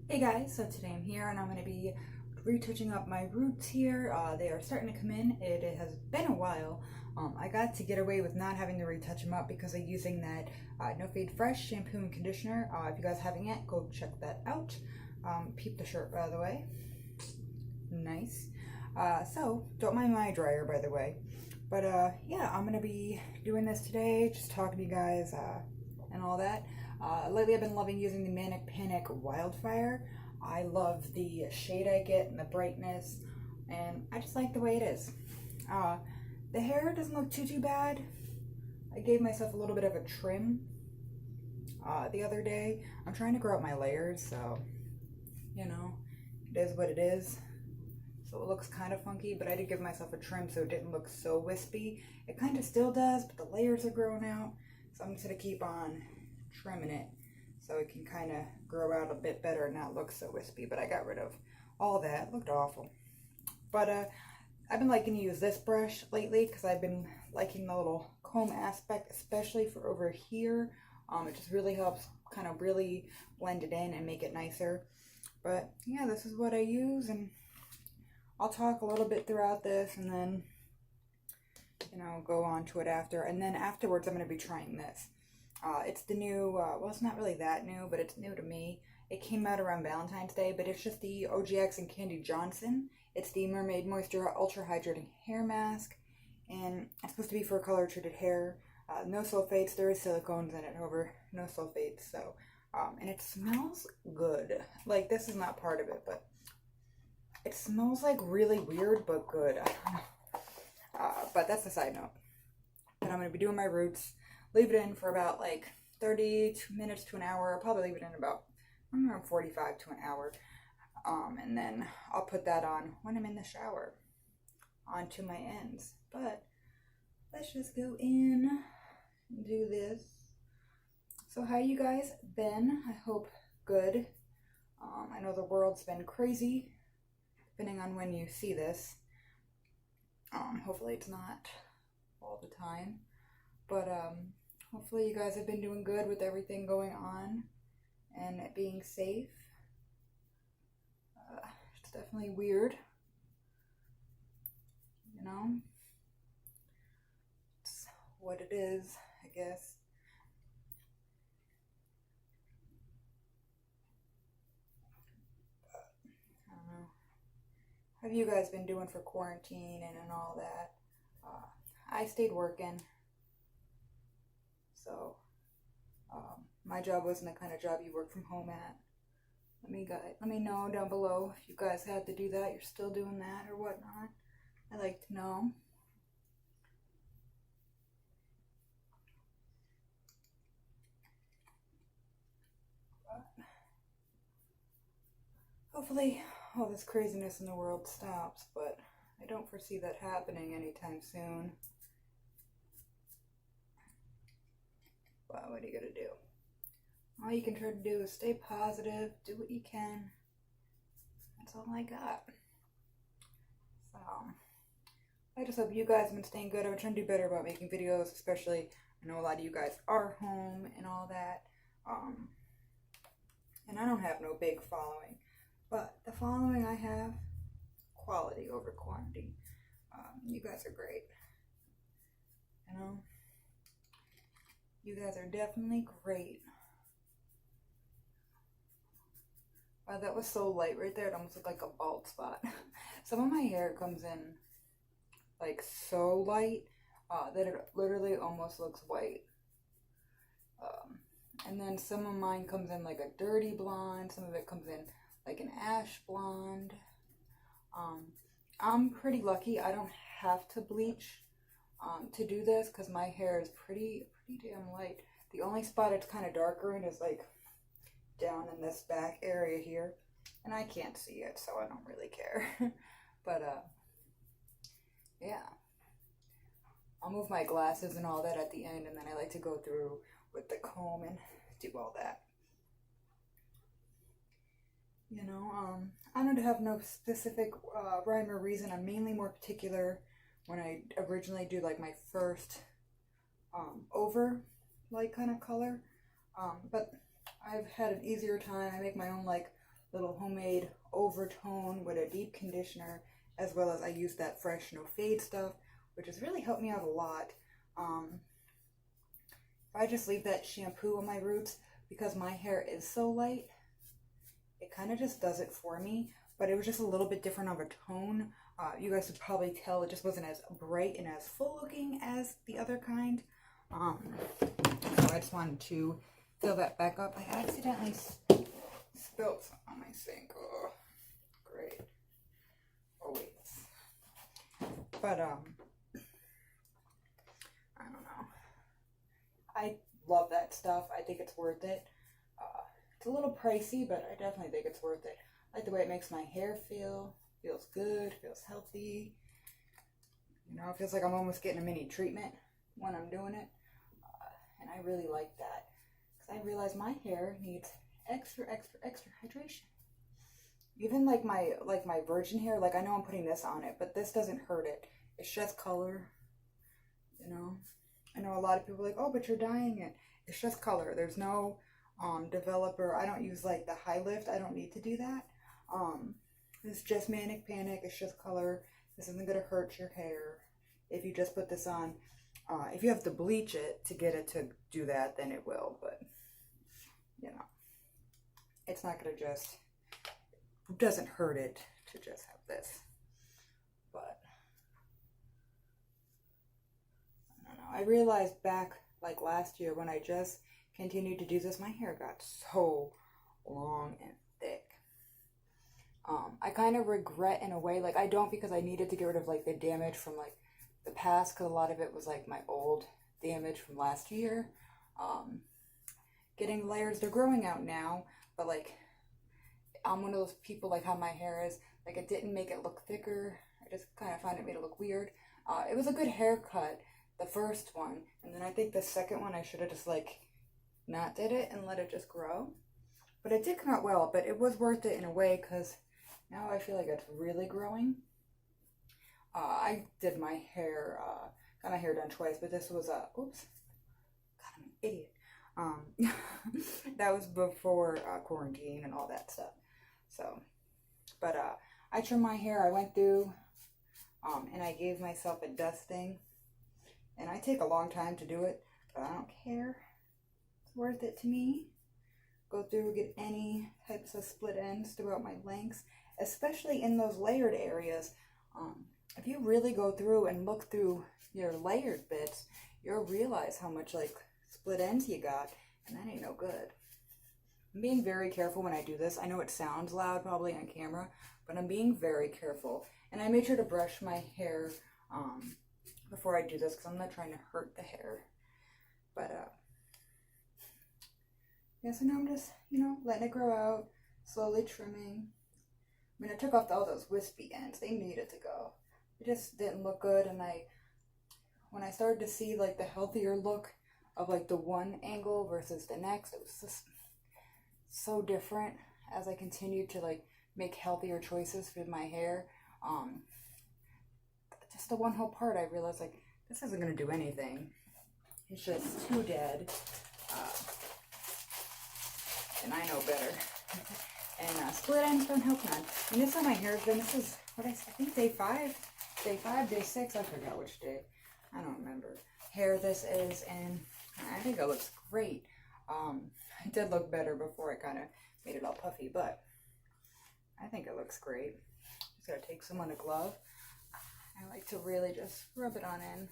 Hey guys, so today I'm here and I'm going to be retouching up my roots here. They are starting to come in. It has been a while. I got to get away with not having to retouch them up because I'm using that No Fade Fresh shampoo and conditioner. If you guys haven't yet, go check that out. Peep the shirt, by the way. Nice. So, don't mind my dryer, by the way. But yeah, I'm going to be doing this today, just talking to you guys and all that. Lately I've been loving using the Manic Wildfire. I love the shade I get and the brightness, and I just like the way it is. The hair doesn't look too bad. I gave myself a little bit of a trim the other day. I'm trying to grow out my layers, so, you know, it is what it is. So it looks kind of funky, but I did give myself a trim so it didn't look so wispy. It kind of still does, but the layers are growing out, so I'm just going to keep on trimming it so it can kind of grow out a bit better and not look so wispy. But I got rid of all that. It looked awful. But I've been liking to use this brush lately because I've been liking the little comb aspect, especially for over here. It just really helps kind of really blend it in and make it nicer. But yeah, this is what I use, and I'll talk a little bit throughout this and then, you know, go on to it after. And then afterwards I'm going to be trying this. It's the new, well, it's not really that new, but it's new to me. It came out around Valentine's Day, but it's just the OGX and Candy Johnson. It's the Mermaid Moisture Ultra Hydrating Hair Mask, and it's supposed to be for color treated hair. No sulfates. There is silicones in it, however, no sulfates. So, and it smells good. Like, this is not part of it, but it smells like really weird, but good. I don't know. But that's a side note. But I'm going to be doing my roots. Leave it in for about like 30 minutes to an hour. I'll probably leave it in about around 45 to an hour. And then I'll put that on when I'm in the shower onto my ends. But let's just go in and do this. So how you guys been? I hope good. I know the world's been crazy, depending on when you see this. Hopefully it's not all the time. But hopefully you guys have been doing good with everything going on and it being safe. It's definitely weird, you know. It's what it is, I guess. But, I don't know. How have you guys been doing for quarantine and all that? I stayed working. So, my job wasn't the kind of job you work from home at. Let me know down below if you guys had to do that, you're still doing that or whatnot. I'd like to know. But hopefully all this craziness in the world stops, but I don't foresee that happening anytime soon. But what are you gonna do? All you can try to do is stay positive, do what you can. That's all I got. So, I just hope you guys have been staying good. I've been trying to do better about making videos, especially I know a lot of you guys are home and all that. And I don't have no big following, but the following I have, quality over quantity. You guys are great. You know? You guys are definitely great. Wow, that was so light right there. It almost looked like a bald spot. Some of my hair comes in like so light that it literally almost looks white. And then some of mine comes in like a dirty blonde. Some of it comes in like an ash blonde. I'm pretty lucky. I don't have to bleach to do this because my hair is pretty damn light. The only spot it's kind of darker in is like down in this back area here, and I can't see it, so I don't really care. But yeah, I'll move my glasses and all that at the end, and then I like to go through with the comb and do all that. You know, I don't have no specific rhyme or reason. I'm mainly more particular when I originally do like my first over light kind of color, but I've had an easier time. I make my own like little homemade overtone with a deep conditioner, as well as I use that fresh no fade stuff, which has really helped me out a lot. If I just leave that shampoo on my roots, because my hair is so light, it kind of just does it for me. But it was just a little bit different of a tone. You guys could probably tell it just wasn't as bright and as full looking as the other kind. So I just wanted to fill that back up. I accidentally spilled some on my sink. Oh, great. Oh wait. But I don't know. I love that stuff. I think it's worth it. It's a little pricey, but I definitely think it's worth it. I like the way it makes my hair feel. Feels good, feels healthy. You know, it feels like I'm almost getting a mini treatment when I'm doing it. And I really like that. Because I realize my hair needs extra hydration. Even like my virgin hair, like I know I'm putting this on it, but this doesn't hurt it. It's just color, you know. I know a lot of people are like, oh, but you're dyeing it. It's just color. There's no developer. I don't use like the high lift. I don't need to do that. It's just Manic Panic. It's just color. This isn't going to hurt your hair if you just put this on. If you have to bleach it to get it to do that, then it will. But, you know, it's not going to just, it doesn't hurt it to just have this. But, I don't know. I realized back like last year when I just continued to do this, my hair got so long and thick. I kind of regret in a way, like I don't, because I needed to get rid of like the damage from like the past, because a lot of it was like my old damage from last year. Getting layers, they're growing out now, but like I'm one of those people, like how my hair is, like it didn't make it look thicker. I just kind of find it made it look weird. It was a good haircut, the first one, and then I think the second one I should have just like not did it and let it just grow. But it did come out well, but it was worth it in a way, because now I feel like it's really growing. I did my hair, got my hair done twice, but this was oops, God, I'm an idiot. That was before quarantine and all that stuff. So, but I trimmed my hair. I went through, and I gave myself a dusting. And I take a long time to do it, but I don't care. It's worth it to me. Go through, get any types of split ends throughout my lengths, especially in those layered areas. If you really go through and look through your layered bits, you'll realize how much like split ends you got, and that ain't no good. I'm being very careful when I do this. I know it sounds loud probably on camera, but I'm being very careful. And I made sure to brush my hair before I do this, because I'm not trying to hurt the hair. But yeah, so now I'm just, you know, letting it grow out, slowly trimming. I mean, I took off all those wispy ends. They needed to go. It just didn't look good, and when I started to see like the healthier look of like the one angle versus the next, it was just so different as I continued to like make healthier choices with my hair. Just the one whole part, I realized like this isn't gonna do anything. It's just too dead, and I know better. And split ends don't help none. And this is how my hair's been. This is what I think day 5, day 6. I forgot which day. I don't remember. Hair this is, and I think it looks great. It did look better before I kind of made it all puffy, but I think it looks great. Just gotta take some on a glove. I like to really just rub it on in.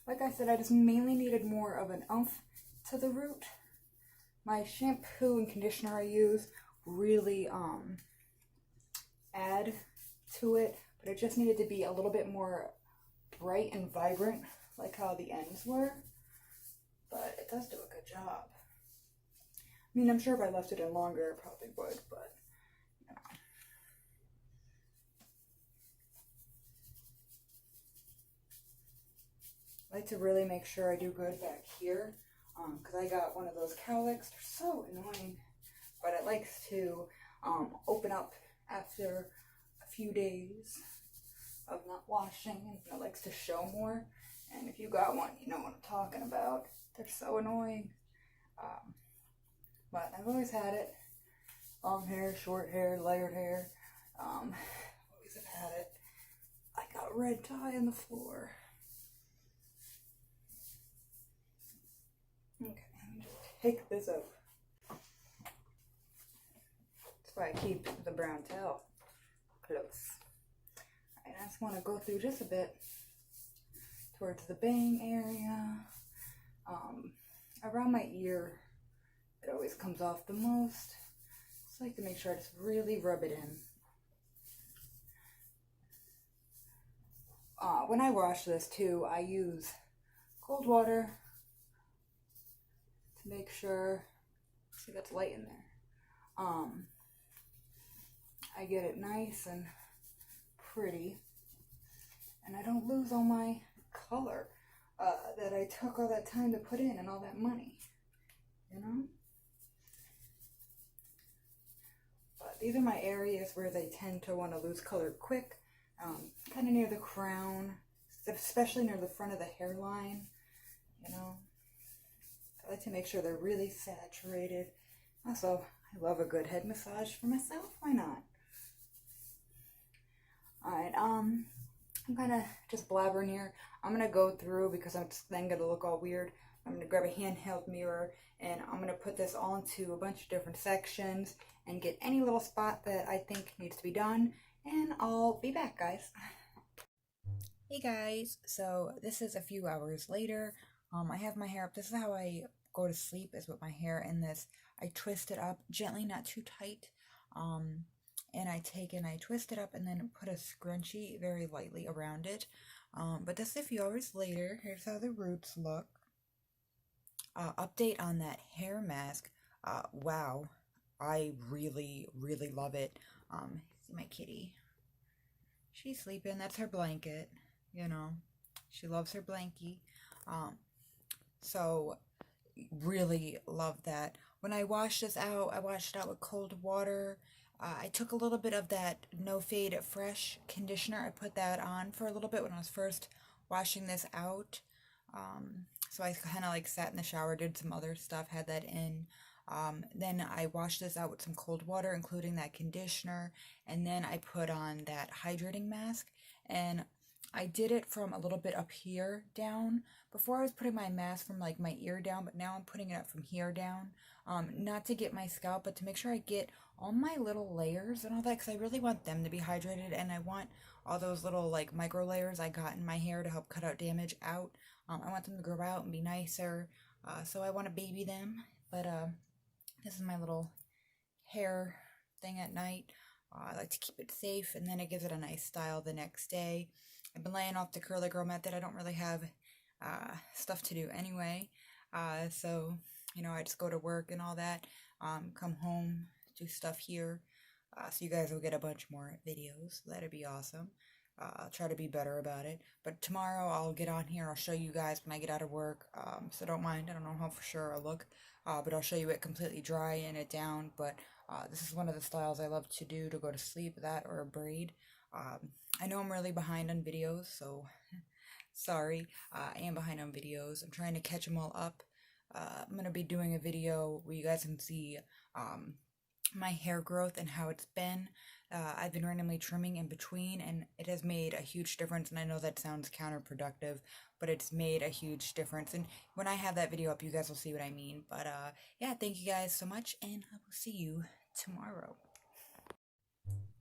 Like I said, I just mainly needed more of an oomph to the root. My shampoo and conditioner I use really add to it, but it just needed to be a little bit more bright and vibrant, like how the ends were. But it does do a good job. I mean, I'm sure if I left it in longer, it probably would, but you know. I like to really make sure I do good back here, because I got one of those cowlicks. They're so annoying, but it likes to open up after a few days. of not washing, and it likes to show more. And if you got one, you know what I'm talking about. They're so annoying. But I've always had it. Long hair, short hair, layered hair. Always have had it. I got red dye on the floor. Okay, let me just take this up. That's why I keep the brown towel close. Alright, I just want to go through just a bit towards the bang area. Around my ear, it always comes off the most. Just like to make sure I just really rub it in. When I wash this too, I use cold water to make sure, see that's light in there. I get it nice and pretty, and I don't lose all my color that I took all that time to put in and all that money, you know? But these are my areas where they tend to want to lose color quick, kind of near the crown, especially near the front of the hairline, you know? I like to make sure they're really saturated. Also, I love a good head massage for myself. Why not? Alright, I'm kind of just blabbering here. I'm going to go through because I'm just then going to look all weird. I'm going to grab a handheld mirror and I'm going to put this all into a bunch of different sections and get any little spot that I think needs to be done. And I'll be back, guys. Hey guys, so this is a few hours later. I have my hair up. This is how I go to sleep, is with my hair in this. I twist it up gently, not too tight. And I take and I twist it up and then put a scrunchie very lightly around it. But this is a few hours later. Here's how the roots look. Update on that hair mask. Wow, I really, really love it. See my kitty. She's sleeping. That's her blanket. You know, she loves her blankie. So really love that. When I washed this out, I washed it out with cold water. I took a little bit of that No Fade Fresh conditioner. I put that on for a little bit when I was first washing this out. So I kind of like sat in the shower, did some other stuff, had that in. Then I washed this out with some cold water, including that conditioner. And then I put on that hydrating mask. And I did it from a little bit up here down. Before I was putting my mask from like my ear down, but now I'm putting it up from here down. Not to get my scalp, but to make sure I get all my little layers and all that, because I really want them to be hydrated, and I want all those little like micro layers I got in my hair to help cut out damage out. I want them to grow out and be nicer, so I want to baby them. But this is my little hair thing at night. I like to keep it safe, and then it gives it a nice style the next day. I've been laying off the curly girl method. I don't really have stuff to do anyway, so you know, I just go to work and all that, come home, do stuff here, so you guys will get a bunch more videos. That'd be awesome. I'll try to be better about it, but tomorrow I'll get on here. I'll show you guys when I get out of work, so don't mind. I don't know how for sure I'll look, but I'll show you it completely dry and it down. But this is one of the styles I love to do to go to sleep, that or a braid. I know I'm really behind on videos, so sorry. I am behind on videos. I'm trying to catch them all up. I'm going to be doing a video where you guys can see my hair growth and how it's been. I've been randomly trimming in between, and it has made a huge difference. And I know that sounds counterproductive, but it's made a huge difference. And when I have that video up, you guys will see what I mean. But yeah, thank you guys so much, and I will see you tomorrow.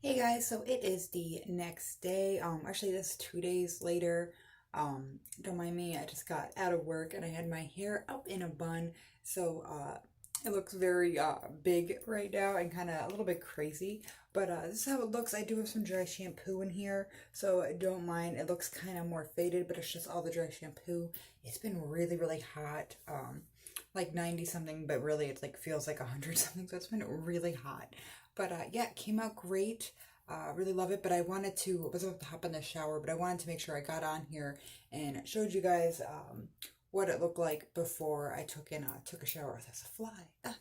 Hey guys, so it is the next day. Actually, this is 2 days later. Don't mind me, I just got out of work and I had my hair up in a bun, so it looks very big right now and kind of a little bit crazy, but this is how it looks. I do have some dry shampoo in here, so don't mind. It looks kind of more faded, but it's just all the dry shampoo. It's been really, really hot, like 90 something, but really it's like feels like 100 something, so it's been really hot. But yeah, it came out great. Really love it, but I was about to hop in the shower, but I wanted to make sure I got on here and showed you guys what it looked like before I took a shower. That's a fly.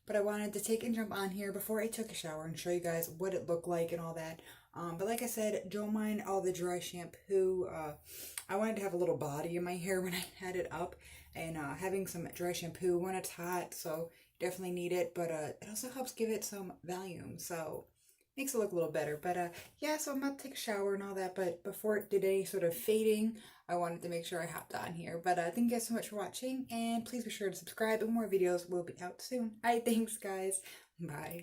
But I wanted to take and jump on here before I took a shower and show you guys what it looked like and all that. But like I said, don't mind all the dry shampoo. I wanted to have a little body in my hair when I had it up, and having some dry shampoo when it's hot, so definitely need it. But it also helps give it some volume, so makes it look a little better. But yeah, so I'm about to take a shower and all that. But before it did any sort of fading, I wanted to make sure I hopped on here. But thank you guys so much for watching, and please be sure to subscribe, and more videos will be out soon. Alright, thanks guys. Bye.